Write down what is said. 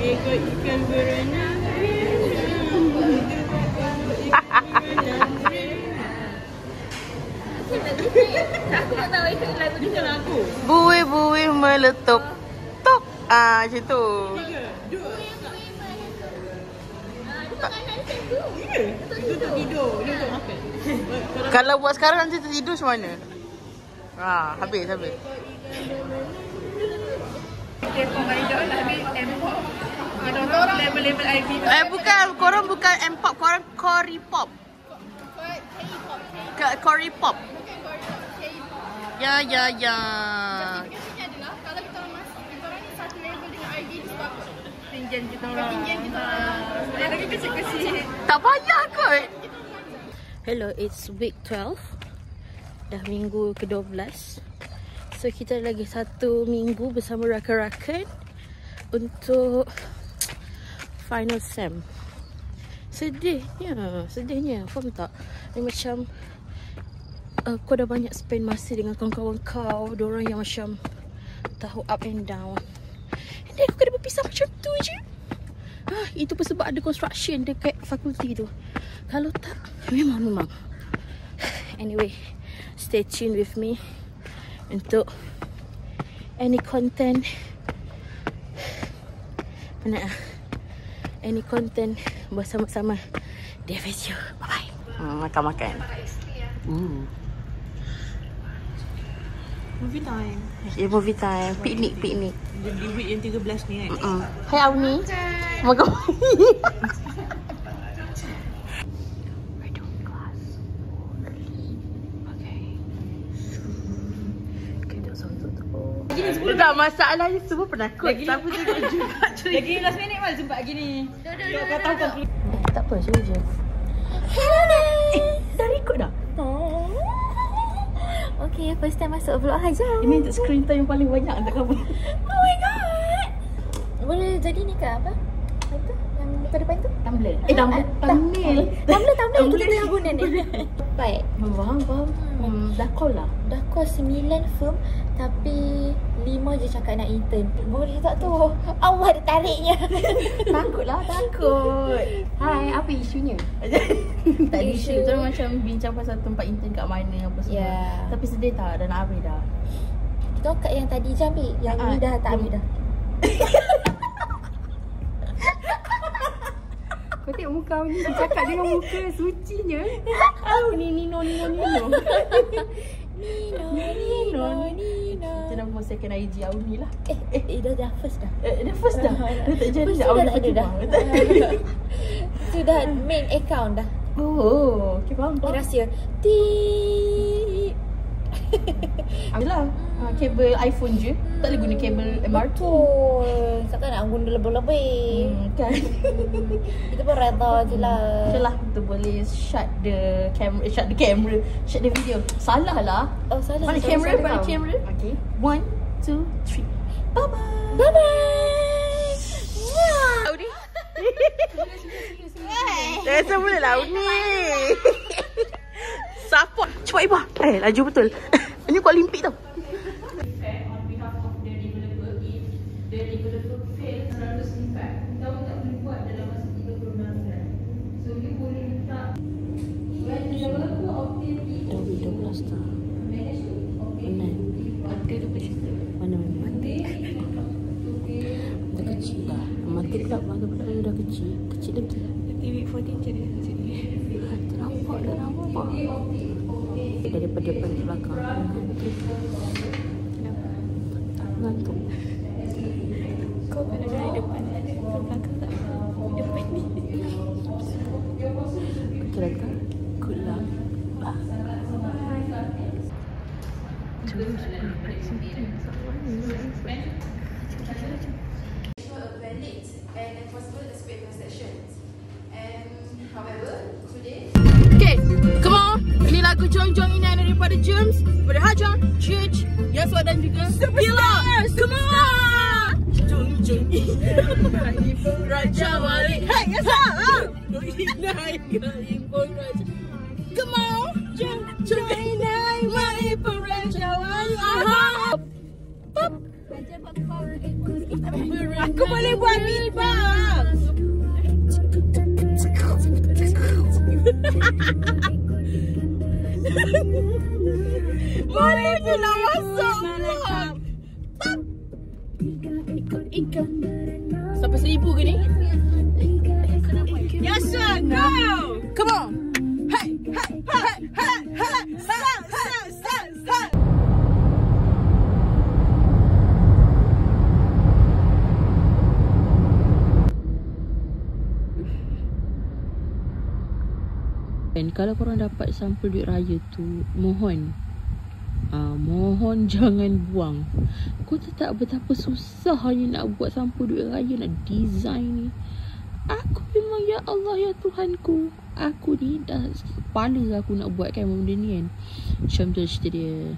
Ekor ikan berenang. Aku tak tahu ikut lagu ni kan aku. Buih-buih meletup. Tok. Macam tu. Untuk tidur. Dia untuk makan. Kalau buat sekarang nanti tertidur macam mana? Habis. Kepong hijau nak ambil M-pop. Ada orang label-label ID. Bukan. Korang bukan M-pop. Korang Cory Pop. Cory Pop. Ya. Adalah kalau kita orang masuk, kita orang ni satu label dengan ID di sebab tinggian kita orang. Dia lagi kecil-kecil. Tak payah kot. Hello, it's week 12. Dah minggu ke-12. So kita lagi 1 minggu bersama rakan-rakan untuk final sem. Sedihnya. Faham tak? Dia macam kau dah banyak spend masa dengan kawan-kawan kau, diorang yang macam tahu up and down. And then kau kena berpisah macam tu je. Itu pun sebab ada construction dekat fakulti tu. Kalau tak, memang. Anyway, stay tuned with me untuk any content. Any content bersama-sama dia video. Bye-bye. Makan. Movie time. Movie time. Piknik. Di week yang 13 ni kan. Hai Auni. Makan. We're doing class early. Okay. Kita sambut tu. Tak masalahnya semua penakut. Siapa tengok juga. Lagi last minute mal jumpa gini. Kau tahu kan. Tak apa, je. Hello guys. Dah record dah? Okay, first time masuk vlog aja. Ini untuk screen time yang paling banyak untuk kamu. Oh my god. Boleh jadi ni ke apa? Itu yang depan tu? Tumblr. Thumbnail. Thumbnail kita yang guna ni. Baik. Faham. Dah call lah. Dah call 9 firm tapi 5 je cakap nak intern. Boleh tak tu? Allah ada tariknya. Takut. Hai, apa isunya? Tak ada isu. Kita macam bincang pasal tempat intern kat mana apa semua. Tapi sedih tak? Dah nak habis dah. Kita kat yang tadi je ambil. Yang ni dah tak habis dah. Kau tengok muka ni. Dia cakap dengan muka sucinya. Nino. Kita nama second IG Auni lah. Dah first dah. Dah first dah. Dah tak jadi dah. Sudah ada dah. Sudah main account dah. Oh, okay, faham. Rahsia. Ambillah kabel iPhone je. Tak boleh guna kabel MRT. Betul. Takkan nak guna lebih-lebih. Kan. Kita pun reda je lah. Macam lah kita boleh shut the video. Salah lah. Oh salah. Mana kamera? Okay. 1, 2, 3. Bye-bye. Audi. Saya mula lah Audi. Support. Cepat Ibu. Laju betul. Ini kau Olimpik tau. On behalf of the developer, if the developer fails 100 impact, kita tak boleh buat dalam masa 36 bulan. So you boleh minta when the developer obtain the 12 dah. manage to obtain Mati tu kecil. Mana? Mati dah kecil dah. Mati pula dah kecil. Kecil lagi. TV 14 je dia kat sini. Nampak. Daripada depan ke belakang. Ngantuk. Kau kena dari depan. Belakang tak. Depan ni. Kira kan? Good luck. valid and enforceable dispute transactions. However, today Okay, come on. Ini lagu Jong-Jong ini daripada James, daripada Hajar, Church, Yaswa dan juga Pillars. Come on. Jong-Jong ini Raja Wali. Hey, Yaswa. Come on. Jong-Jong ini Raja Wali. Aku boleh buat beatbox. Dia nak masuk vlog. Sampai 1000 ke ni? Yes sir, go! Come on! Hey, hey, hey, hey, hey, hey. Dan kalau korang dapat sampul duit raya tu, mohon jangan buang. Kau tak betapa susahnya nak buat sampul duit raya, nak design ni. Aku memang, ya Allah, ya Tuhanku, aku ni dah kepala aku nak buat kan benda ni kan. Macam tu cerita dia.